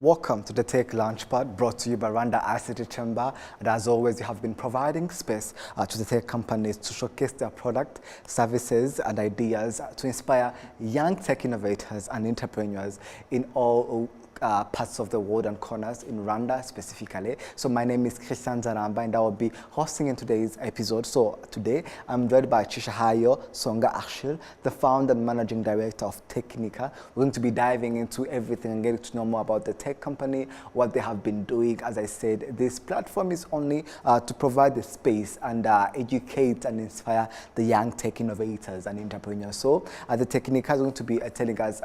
Welcome to the Tech Launchpad, brought to you by Rwanda ICT Chamber. And as always, we have been providing space to the tech companies to showcase their product, services, and ideas to inspire young tech innovators and entrepreneurs in all parts of the world and corners in Rwanda specifically. So my name is Christian Zaramba and I will be hosting in today's episode. So today I'm joined by Chishahayo Songa Achille, the founder and managing director of Techinika. We're going to be diving into everything and getting to know more about the tech company, what they have been doing. As I said, this platform is only to provide the space and educate and inspire the young tech innovators and entrepreneurs. So the Techinika is going to be telling us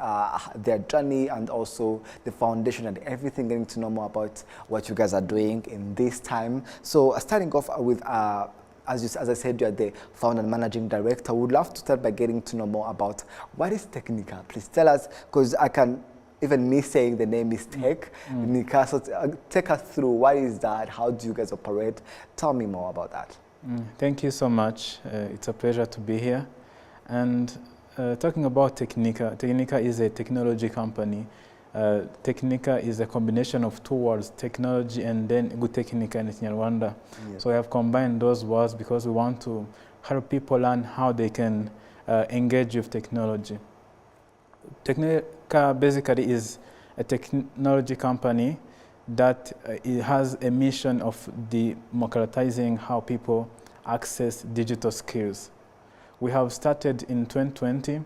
their journey and also the foundation and everything, getting to know more about what you guys are doing in this time. So starting off with, as I said, you're the founder and managing director. Would love to start by getting to know more about what is Techinika. Please tell us, because I can, even me saying the name is Techinika, so take us through what is that, how do you guys operate? Tell me more about that. Thank you so much. It's a pleasure to be here. And talking about Techinika, Techinika is a technology company. Techinika is a combination of two words, technology and then good Techinika in Rwanda. Yes. So we have combined those words because we want to help people learn how they can engage with technology. Techinika basically is a technology company that it has a mission of democratizing how people access digital skills. We have started in 2020.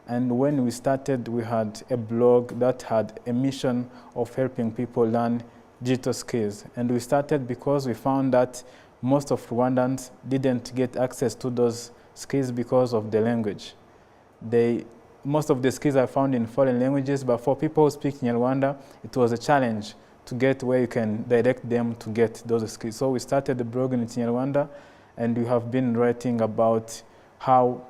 And when we started, we had a blog that had a mission of helping people learn digital skills. And we started because we found that most of Rwandans didn't get access to those skills because of the language. Most of the skills are found in foreign languages, but for people who speak in Rwanda, it was a challenge to get where you can direct them to get those skills. So we started the blog in Rwanda, and we have been writing about how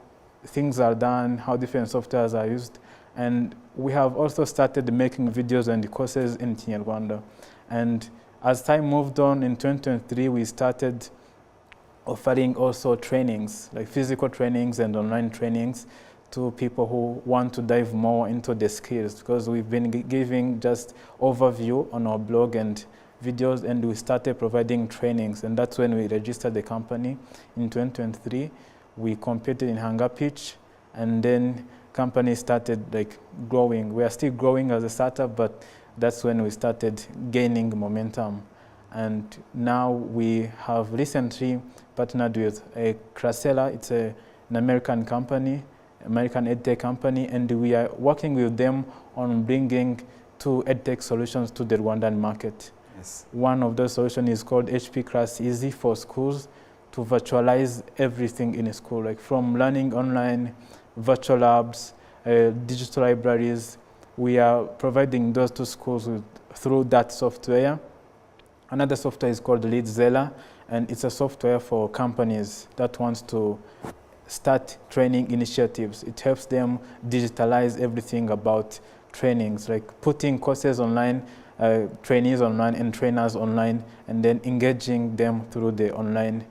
things are done, how different softwares are used. And we have also started making videos and courses in Rwanda. And as time moved on, in 2023, we started offering also trainings, like physical trainings and online trainings to people who want to dive more into the skills, because we've been giving just overview on our blog and videos, and we started providing trainings. And that's when we registered the company in 2023. We competed in Hunger Pitch, and then company started growing. We are still growing as a startup, but that's when we started gaining momentum. And now we have recently partnered with a Crasella. It's an American company, American EdTech company, and we are working with them on bringing two EdTech solutions to the Rwandan market. Yes. One of those solutions is called HP Class Easy for schools, to virtualize everything in a school, like from learning online, virtual labs, digital libraries. We are providing those to schools through that software. Another software is called LeadZella, and it's a software for companies that wants to start training initiatives. It helps them digitalize everything about trainings, like putting courses online, trainees online and trainers online, and then engaging them through the online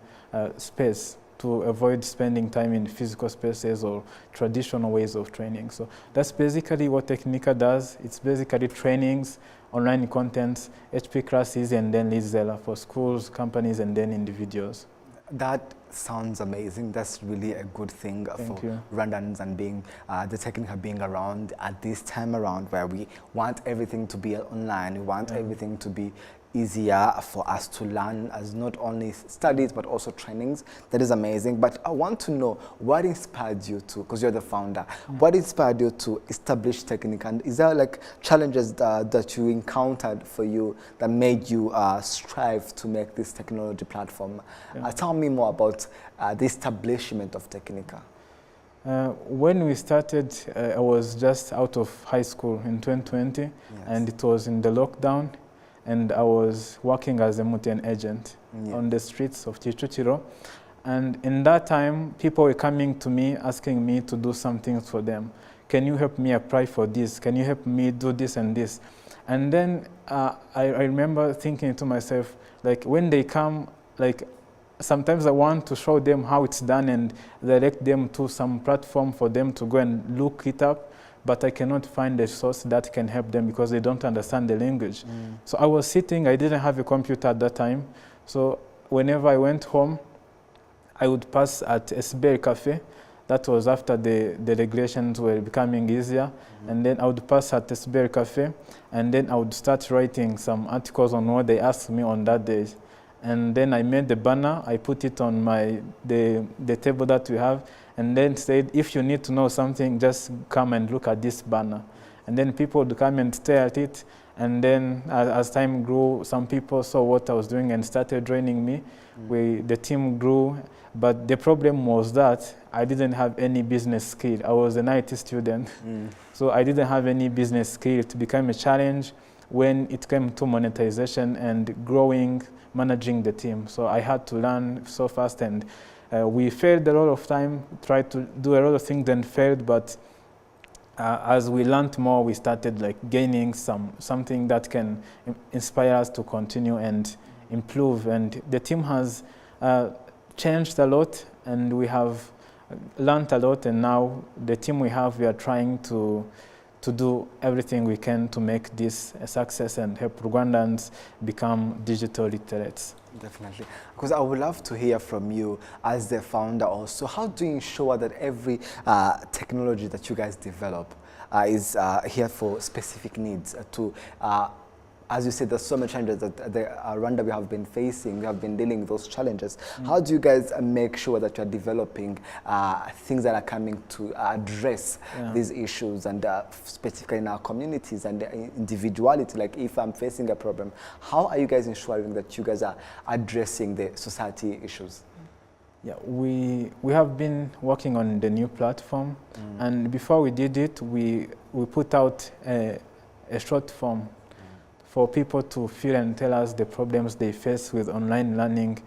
space to avoid spending time in physical spaces or traditional ways of training. So that's basically what Techinika does. It's basically trainings, online contents, HP classes, and then LeadZella for schools, companies, and then individuals. That sounds amazing. That's really a good thing for Rwandans and being the Techinika being around at this time around, where we want everything to be online. We want everything to be easier for us to learn, as not only studies but also trainings. That is amazing. But I want to know what inspired you to, because you're the founder, what inspired you to establish Techinika? And is there challenges that you encountered for you that made you strive to make this technology platform? Tell me more about the establishment of Techinika. When we started, I was just out of high school in 2020, and it was in the lockdown. And I was working as a MTN agent on the streets of Kicukiro. And in that time, people were coming to me, asking me to do some things for them. Can you help me apply for this? Can you help me do this and this? And then I remember thinking to myself, when they come, sometimes I want to show them how it's done and direct them to some platform for them to go and look it up. but I cannot find a source that can help them because they don't understand the language. So I was sitting, I didn't have a computer at that time. So whenever I went home, I would pass at a Siberi cafe. That was after the regulations were becoming easier. And then I would pass at the Siberi cafe, and then I would start writing some articles on what they asked me on that day. And then I made the banner, I put it on the table that we have, and then said, if you need to know something, just come and look at this banner. And then people would come and stare at it. And then as time grew, some people saw what I was doing and started joining me. The team grew, but the problem was that I didn't have any business skill. I was an IT student, so I didn't have any business skill. It became a challenge when it came to monetization and growing, managing the team. So I had to learn so fast, and we failed a lot of time, tried to do a lot of things and failed, but as we learned more, we started like gaining something that can inspire us to continue and improve. And the team has changed a lot, and we have learned a lot. And now the team we have, we are trying to do everything we can to make this a success and help Rwandans become digital literates. Definitely. Because I would love to hear from you as the founder also. How do you ensure that every technology that you guys develop is here for specific needs as you said, there's so many challenges that Rwanda we have been facing, we have been dealing with those challenges. How do you guys make sure that you're developing things that are coming to address these issues, and specifically in our communities and individuality? Like if I'm facing a problem, how are you guys ensuring that you guys are addressing the society issues? Yeah, we have been working on the new platform, and before we did it, we put out a short form for people to fill and tell us the problems they face with online learning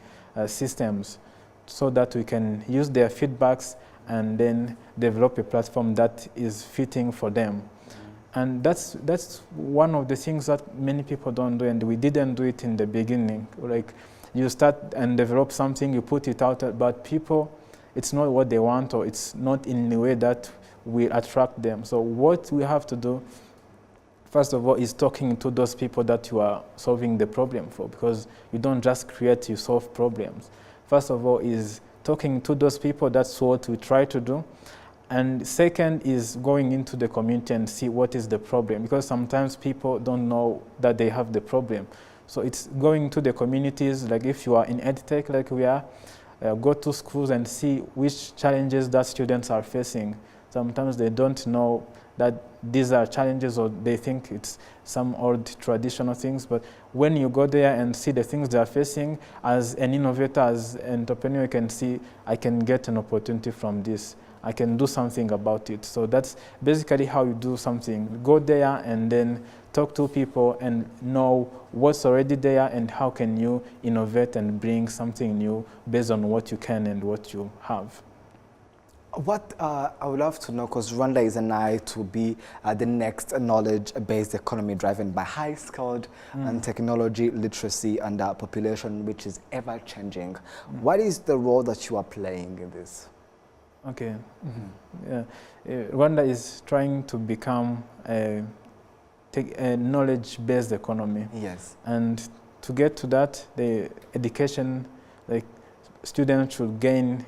systems, so that we can use their feedbacks and then develop a platform that is fitting for them. And that's one of the things that many people don't do, and we didn't do it in the beginning. Like, you start and develop something, you put it out, but people, it's not what they want, or it's not in a way that will attract them. So what we have to do, first of all, is talking to those people that you are solving the problem for, because you don't just create, you solve problems. First of all is talking to those people, that's what we try to do. And second is going into the community and see what is the problem, because sometimes people don't know that they have the problem. So it's going to the communities, like if you are in EdTech like we are, go to schools and see which challenges that students are facing. Sometimes they don't know that these are challenges, or they think it's some old traditional things. But when you go there and see the things they are facing, as an innovator, as an entrepreneur, you can see, I can get an opportunity from this. I can do something about it. So that's basically how you do something. Go there and then talk to people and know what's already there and how can you innovate and bring something new based on what you can and what you have. What I would love to know, because Rwanda is an eye to be the next knowledge-based economy driven by high-skilled and technology literacy and population, which is ever-changing. What is the role that you are playing in this? Okay. Yeah. Rwanda is trying to become a knowledge-based economy. Yes. And to get to that, the education, like students should gain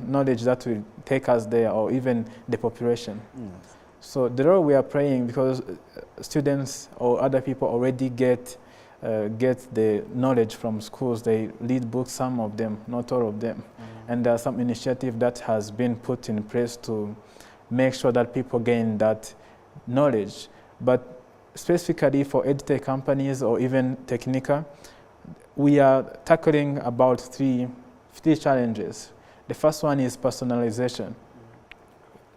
knowledge that will take us there, or even the population. Yes. So the role we are playing, because students or other people already get the knowledge from schools. They read books, some of them, not all of them. And there are some initiative that has been put in place to make sure that people gain that knowledge. But specifically for EdTech companies or even Techinika, we are tackling about three challenges. The first one is personalization.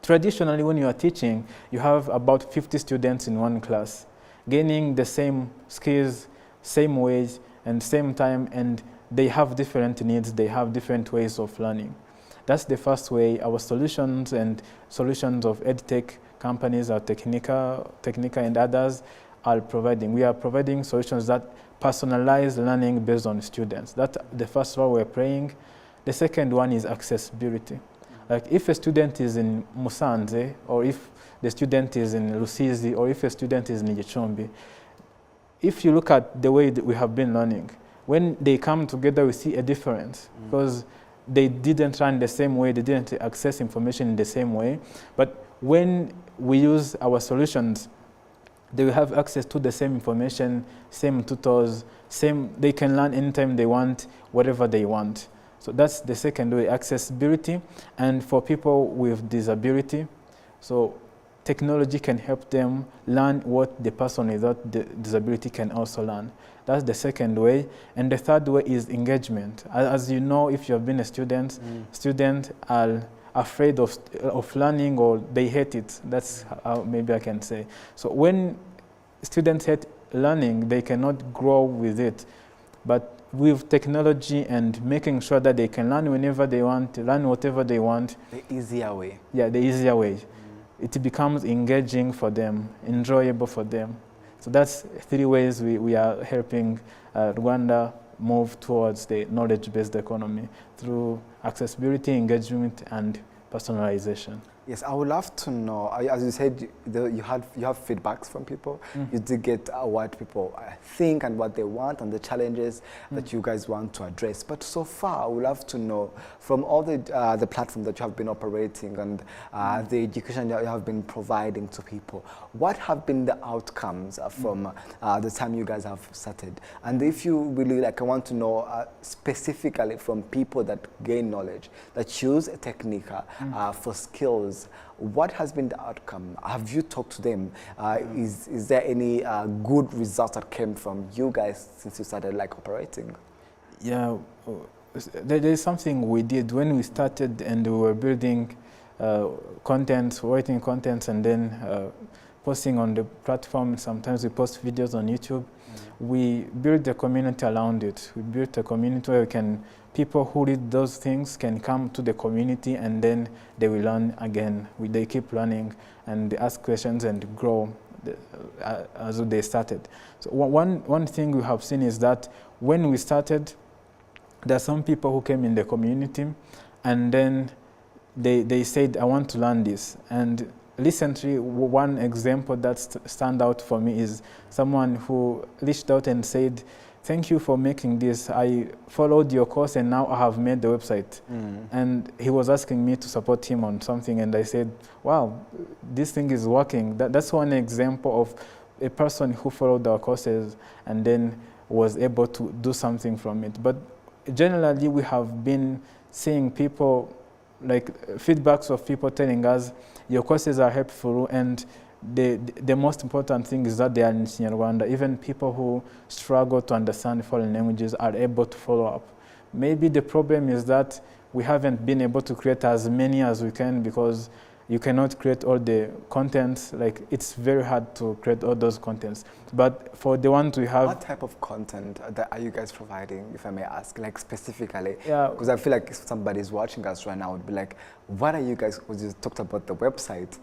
Traditionally, when you are teaching, you have about 50 students in one class, gaining the same skills, same ways, and same time, and they have different needs, they have different ways of learning. That's the first way. Our solutions and solutions of EdTech companies, our Techinika and others are providing. We are providing solutions that personalize learning based on students. That's the first role we're playing. The second one is accessibility. Like if a student is in Musanze, or if the student is in Rusizi, or if a student is in Gicumbi, if you look at the way that we have been learning, when they come together, we see a difference because they didn't run the same way, they didn't access information in the same way. But when we use our solutions, they will have access to the same information, same tutors, they can learn anytime they want, whatever they want. So that's the second way, accessibility. And for people with disability, so technology can help them learn what the person without the disability can also learn. That's the second way. And the third way is engagement. As you know, if you have been a student, students are afraid of learning, or they hate it. That's how maybe I can say. So when students hate learning, they cannot grow with it. But with technology and making sure that they can learn whenever they want, learn whatever they want. The easier way. Yeah, the easier way. It becomes engaging for them, enjoyable for them. So that's 3 ways we are helping Rwanda move towards the knowledge-based economy through accessibility, engagement, and personalization. Yes, I would love to know, as you said, you have feedbacks from people. You did get what people think and what they want and the challenges that you guys want to address. But so far, I would love to know from all the platforms that you have been operating and the education that you have been providing to people, what have been the outcomes from the time you guys have started? And if you really I want to know specifically from people that gain knowledge, that choose Techinika for skills, what has been the outcome? Have you talked to them? Is there any good results that came from you guys since you started operating? Yeah, there is something we did when we started, and we were building content, writing contents, and then posting on the platform. Sometimes we post videos on YouTube. We built a community around it. We built a community where people who read those things can come to the community, and then they will learn again. They keep learning and they ask questions and grow as they started. So one thing we have seen is that when we started, there are some people who came in the community, and then they said, I want to learn this. And recently, one example that stands out for me is someone who reached out and said, thank you for making this. I followed your course and now I have made the website. And he was asking me to support him on something, and I said, wow, this thing is working. That's one example of a person who followed our courses and then was able to do something from it. But generally, we have been seeing people, feedbacks of people telling us, your courses are helpful, and the most important thing is that they are in Kinyarwanda. Even people who struggle to understand foreign languages are able to follow up. Maybe the problem is that we haven't been able to create as many as we can, because you cannot create all the contents. It's very hard to create all those contents. But for the ones we have... What type of content are you guys providing, if I may ask, specifically? Yeah. Because I feel like if somebody's watching us right now, would be like, what are you guys, because you talked about the website,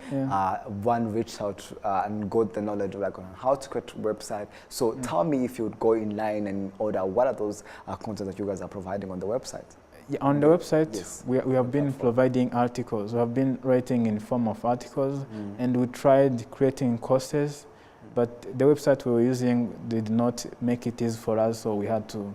one reached out and got the knowledge of on how to create a website. So tell me, if you would go in line and order, what are those content that you guys are providing on the website? Yeah, on the website, yes, we have been providing articles. We have been writing in form of articles, and we tried creating courses, but the website we were using did not make it easy for us, so we had to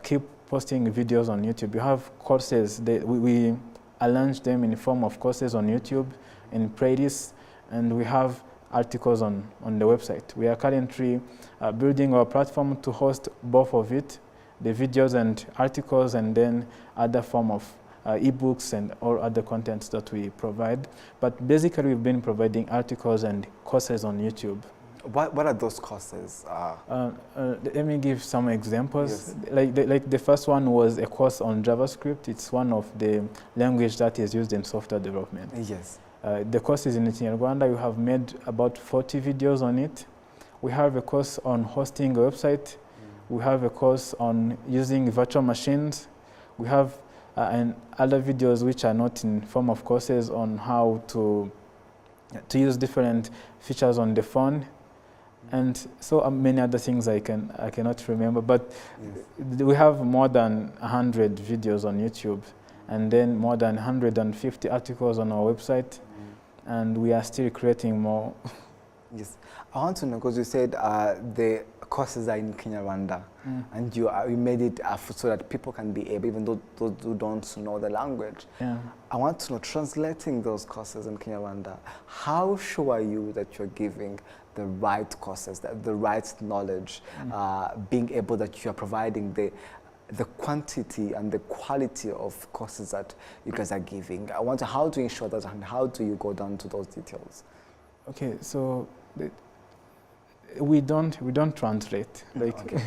keep posting videos on YouTube. We have courses, we arrange them in form of courses on YouTube, in playlists, and we have articles on the website. We are currently building our platform to host both of it, the videos and articles, and then other form of ebooks and all other contents that we provide. But basically, we've been providing articles and courses on YouTube. What are those courses? Let me give some examples. Yes. Like the first one was a course on JavaScript. It's one of the language that is used in software development. Yes. The course is in Rwanda. We have made about 40 videos on it. We have a course on hosting a website. We have a course on using virtual machines. We have other videos which are not in form of courses on how to use different features on the phone, and so many other things I cannot remember. But we have more than 100 videos on YouTube, and then more than 150 articles on our website, and we are still creating more. Yes, I want to know, because you said the courses are in Kinyarwanda, and you made it so that people can be able, even though those who don't know the language. Yeah. I want to know, translating those courses in Kinyarwanda, how sure are you that you're giving the right courses, the right knowledge, being able that you're providing the quantity and the quality of courses that you guys are giving? I wonder how to ensure that, and how do you go down to those details? Okay, so we don't translate. Like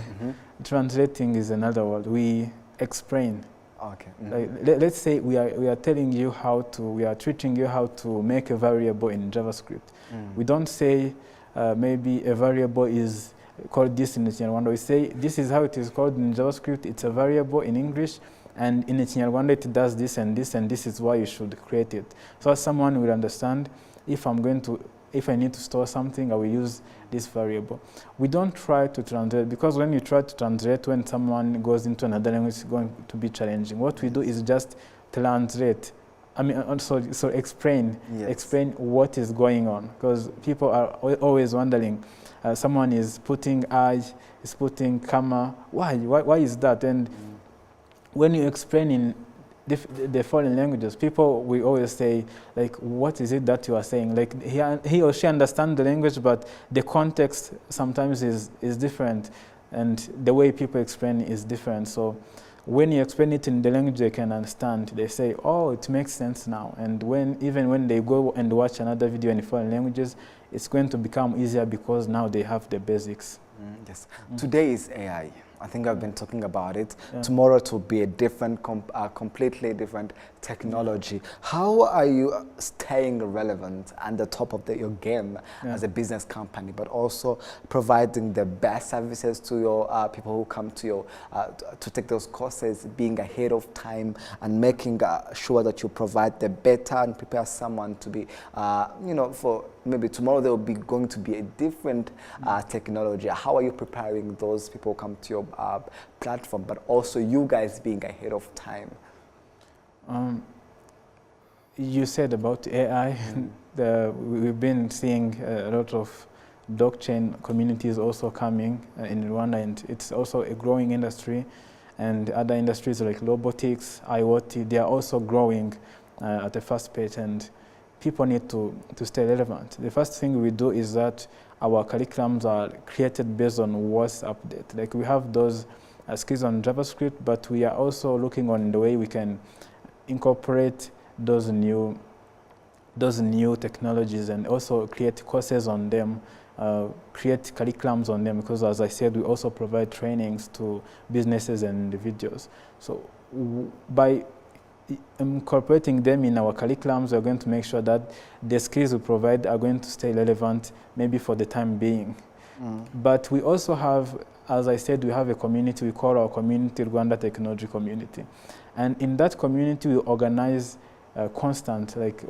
translating is another word. We explain. Okay. Like, let's say we are telling you how to, we are teaching you how to make a variable in JavaScript. We don't say maybe a variable is called this in Kinyarwanda. We say this is how it is called in JavaScript. It's a variable in English, and in Kinyarwanda it does this and this, and this is why you should create it. So someone will understand, if I need to store something, I will use this variable. We don't try to translate, because when you try to translate, when someone goes into another language, it's going to be challenging. What we do is just translate. I mean, so explain, explain what is going on, because people are always wondering. Someone is putting I, is putting comma. Why is that? And when you explain in the foreign languages, people will always say, like, what is it that you are saying? Like, he or she understands the language, but the context sometimes is different, and the way people explain is different. So when you explain it in the language they can understand, they say, oh, it makes sense now. And even when they go and watch another video in foreign languages, it's going to become easier, because now they have the basics. Yes. Today is AI. I think I've been talking about it. Tomorrow it will be a different, completely different technology. How are you staying relevant and the top of your game as a business company, but also providing the best services to your people who come to your to take those courses, being ahead of time and making sure that you provide the better and prepare someone to be, for maybe tomorrow there will be going to be a different technology. How are you preparing those people who come to your platform, but also you guys being ahead of time? You said about AI. We've been seeing a lot of blockchain communities also coming in Rwanda, and it's also a growing industry. And other industries like robotics, IoT, they are also growing at a fast pace, and people need to stay relevant. The first thing we do is that our curriculums are created based on what's updated. Like, we have those skills on JavaScript, but we are also looking on the way we can incorporate those new technologies, and also create courses on them, create curriculums on them, because as I said, we also provide trainings to businesses and individuals. So by incorporating them in our curriculums, we're going to make sure that the skills we provide are going to stay relevant, maybe for the time being. But we also have, as I said, we have a community. We call our community Rwanda Technology Community. And in that community, we organize constant, like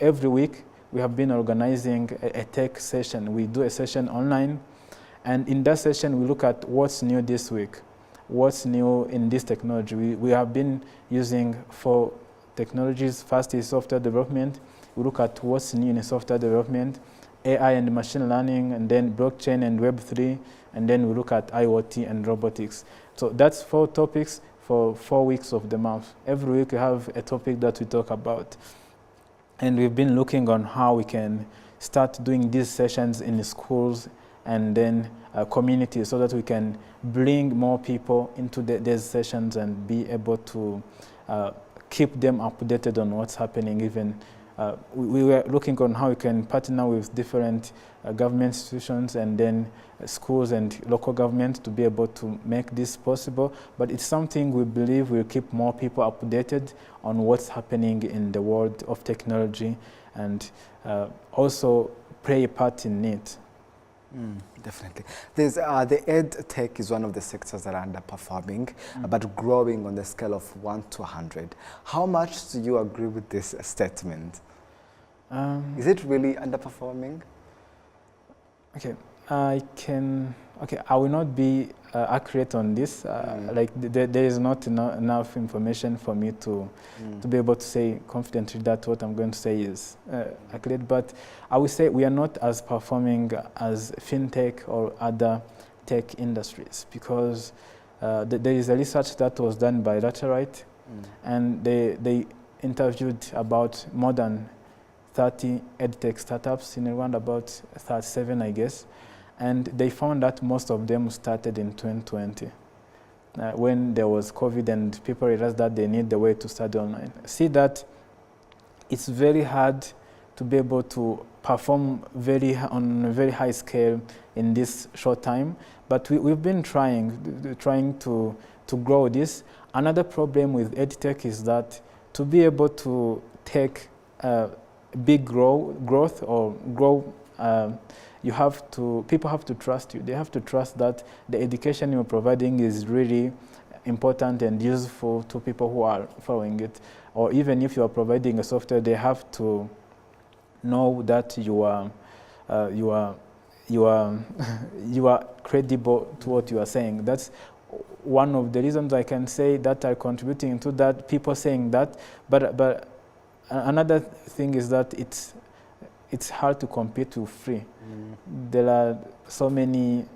every week, we have been organizing a tech session. We do a session online, and in that session, we look at what's new this week. What's new in this technology? We have been using 4 technologies. First is software development. We look at what's new in software development, AI and machine learning, and then blockchain and Web3, and then we look at IoT and robotics. So that's 4 topics for 4 weeks of the month. Every week we have a topic that we talk about. And we've been looking on how we can start doing these sessions in schools and then communities, so that we can bring more people into these sessions and be able to keep them updated on what's happening. Even we were looking on how we can partner with different government institutions and then schools and local governments to be able to make this possible. But it's something we believe will keep more people updated on what's happening in the world of technology, and also play a part in it. Definitely. There's, the ed tech is one of the sectors that are underperforming, but growing on the scale of 1 to 100. How much do you agree with this statement? Is it really underperforming? I will not be accurate on this. Like there is not enough information for me to be able to say confidently that what I'm going to say is accurate. But I would say we are not as performing as fintech or other tech industries, because there is a research that was done by Laterite, and they interviewed about more than 30 edtech startups in Rwanda, about 37, I guess. And they found that most of them started in 2020, when there was COVID and people realized that they need the way to study online. See that it's very hard to be able to perform on a very high scale in this short time, but we've been trying to grow this. Another problem with edtech is that to be able to take big growth or grow, people have to trust you. They have to trust that the education you're providing is really important and useful to people who are following it. Or even if you are providing a software, they have to know that you are credible to what you are saying. That's one of the reasons I can say that are contributing to that, people saying that. But another thing is that it's hard to compete with free. There are so many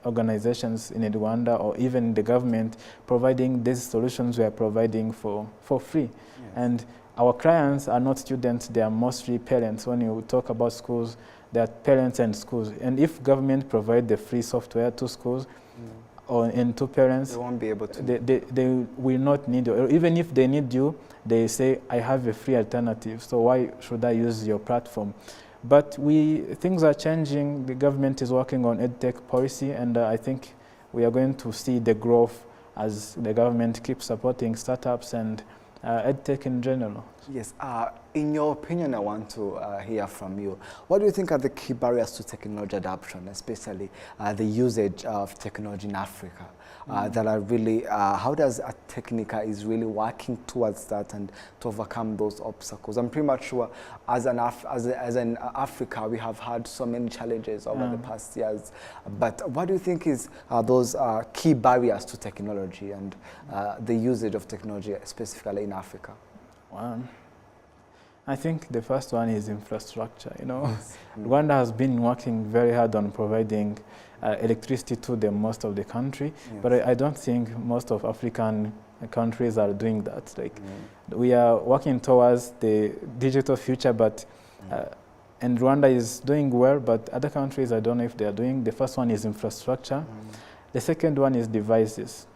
organizations in Rwanda, or even the government, providing these solutions we are providing for free. Yes. And our clients are not students, they are mostly parents. When you talk about schools, they are parents and schools. And if government provide the free software to schools and to parents, they won't be able to. They will not need you. Or even if they need you, they say, I have a free alternative, so why should I use your platform? But things are changing. The government is working on edtech policy, and I think we are going to see the growth as the government keeps supporting startups and edtech in general. Yes. In your opinion, I want to hear from you. What do you think are the key barriers to technology adoption, especially the usage of technology in Africa? That are really, how does Techinika is really working towards that and to overcome those obstacles? I'm pretty much sure as an Africa, we have had so many challenges over the past years. But what do you think is those key barriers to technology and the usage of technology specifically in Africa? I think the first one is infrastructure. Yes. Rwanda has been working very hard on providing electricity to most of the country, yes. But I don't think most of African countries are doing that. We are working towards the digital future, but and Rwanda is doing well, but other countries, I don't know if they are doing. The first one is infrastructure. The second one is devices,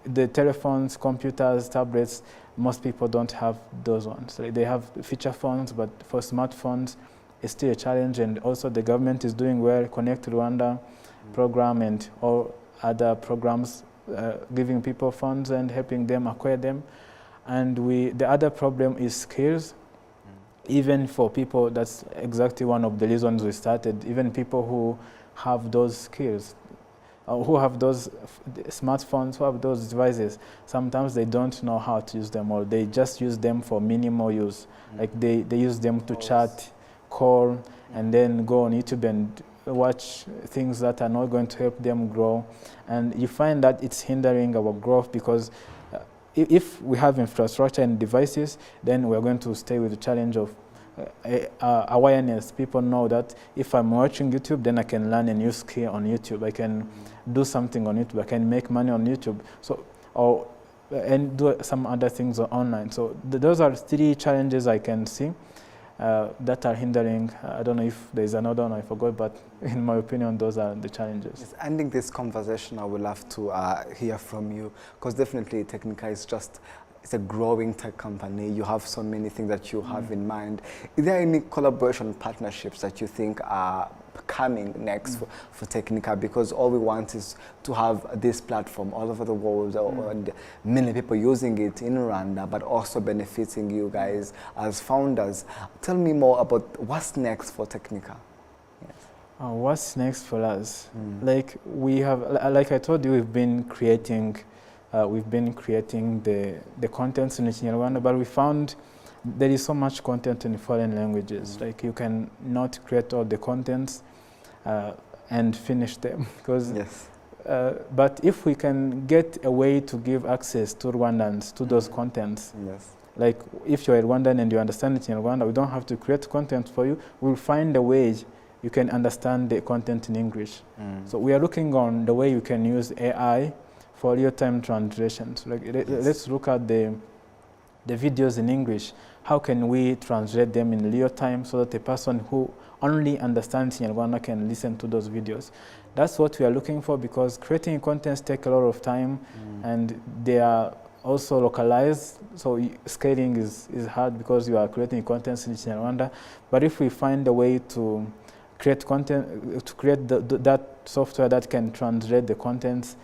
the telephones, computers, tablets. Most people don't have those ones. They have feature phones, but for smartphones, it's still a challenge. And also the government is doing well, Connect Rwanda program and all other programs giving people funds and helping them acquire them. And the other problem is skills. Even for people, that's exactly one of the reasons we started. Even people who have those skills, who have those smartphones, who have those devices, sometimes they don't know how to use them, or they just use them for minimal use. Like they use them to chat, call, and then go on YouTube and watch things that are not going to help them grow. And you find that it's hindering our growth, because if we have infrastructure and devices, then we're going to stay with the challenge of awareness. People know that if I'm watching YouTube, then I can learn a new skill on YouTube. I can do something on YouTube. I can make money on YouTube. And do some other things online. So those are three challenges I can see that are hindering. I don't know if there's another one I forgot, but in my opinion, those are the challenges. Yes, ending this conversation, I would love to hear from you, because definitely Techinika is it's a growing tech company. You have so many things that you have in mind. Is there any collaboration partnerships that you think are coming next for Techinika? Because all we want is to have this platform all over the world, and many people using it in Rwanda, but also benefiting you guys as founders. Tell me more about what's next for Techinika. Yes. What's next for us? Like I told you, we've been creating the contents in Rwanda, but we found there is so much content in foreign languages. Like you can not create all the contents and finish them, because But if we can get a way to give access to Rwandans to those contents, Yes. like if you're a Rwandan and you understand it in Rwanda, we don't have to create content for you. We'll find a way you can understand the content in English. So we are looking on the way you can use AI for real-time translations. Like, let's look at the videos in English. How can we translate them in real time so that the person who only understands in Rwanda can listen to those videos? That's what we are looking for, because creating contents take a lot of time and they are also localized, so scaling is hard because you are creating contents in Rwanda. But if we find a way to create content, to create that software that can translate the contents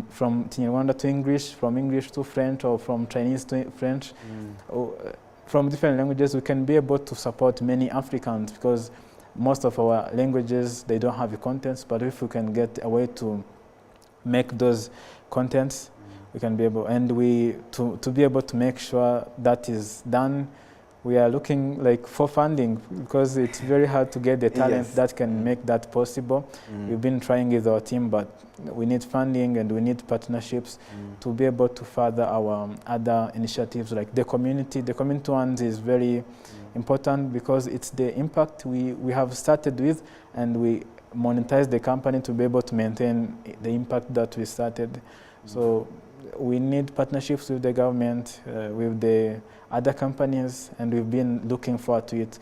from Rwanda to English, from English to French, or from Chinese to French, or from different languages, we can be able to support many Africans, because most of our languages, they don't have the contents. But if we can get a way to make those contents, we can be able, and to be able to make sure that is done, we are looking like for funding, because it's very hard to get the talent that can make that possible. We've been trying with our team, but we need funding and we need partnerships to be able to further our other initiatives, like the community. The community ones is very important, because it's the impact we have started with, and we monetize the company to be able to maintain the impact that we started. So we need partnerships with the government, with the other companies, and we've been looking forward to it,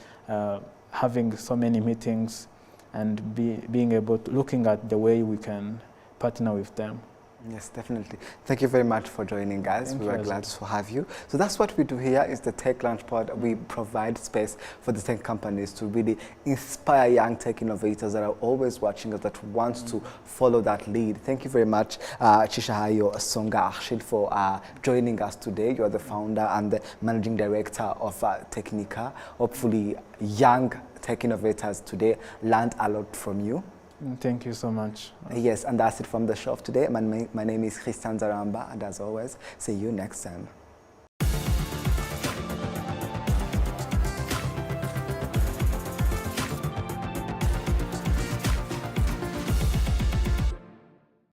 having so many meetings and being able to looking at the way we can partner with them. Yes, definitely. Thank you very much for joining us. We were glad to have you. So that's what we do here is the Tech Launch Pod. We provide space for the tech companies to really inspire young tech innovators that are always watching us, that want to follow that lead. Thank you very much, Chishahayo Songa Arshid, for joining us today. You are the founder and the managing director of Techinika. Hopefully, young tech innovators today learned a lot from you. Thank you so much. Yes, and that's it from the show today. My name is Christian Zaramba, and as always, see you next time.